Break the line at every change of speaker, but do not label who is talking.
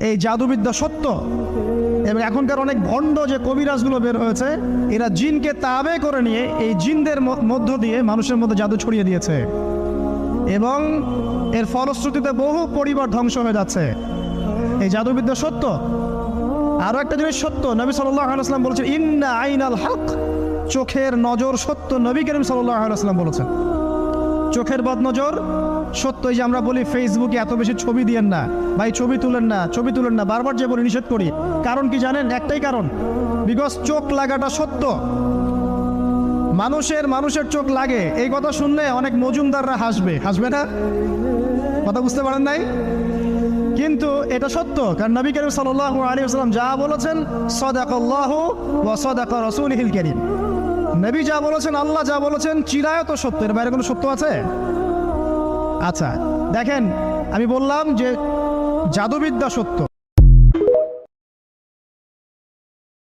এই জাদুবিদ্যা সত্য। এবং এখনকার অনেক ভণ্ড যে কবিরাজগুলো বের হয়েছে, এরা জিনকে তাবে করে নিয়ে এই জিনদের মধ্য দিয়ে মানুষের মধ্যে জাদু ছড়িয়ে দিয়েছে, এবং এর ফলশ্রুতিতে বহু পরিবার ধ্বংস হয়ে যাচ্ছে। এই জাদুবিদ্যা সত্য। আরো একটা জিনিস সত্য, নবী সাল্লাল্লাহু আলাইহি ওয়াসাল্লাম বলেছেন ইন্না আইনাল হক, চোখের নজর সত্য। নবী করিম সাল্লাল্লাহু আলাইহি ওয়াসাল্লাম বলেছেন চোখের বদনজর সত্য। এই যে আমরা বলি ফেসবুকে এত বেশি ছবি দিয়েন না ভাই, ছবি তুলেন না, ছবি তুলেন না, বারবার যে বলি নিষেধ করি, কারণ কি জানেন? একটাই কারণ, বিকজ চোখ লাগাটা সত্য। মানুষের চোখ লাগে, এই কথা শুনলে অনেক মজুমদাররা হাসবে না? কথা বুঝতে পারেন নাই? কিন্তু এটা সত্য, কারণ নবী করিম সাল্লাল্লাহু আলাইহি ওয়াসাল্লাম যা বলেছেন সাদাকাল্লাহু ওয়া সাদাকা রাসূলুহুল কারীম, নবী যা বলেছেন, আল্লাহ যা বলেছেন চিরায়ত সত্য। এর বাইরে কোনো সত্য আছে? আচ্ছা দেখেন, আমি বললাম যে জাদুবিদ্যা সত্য।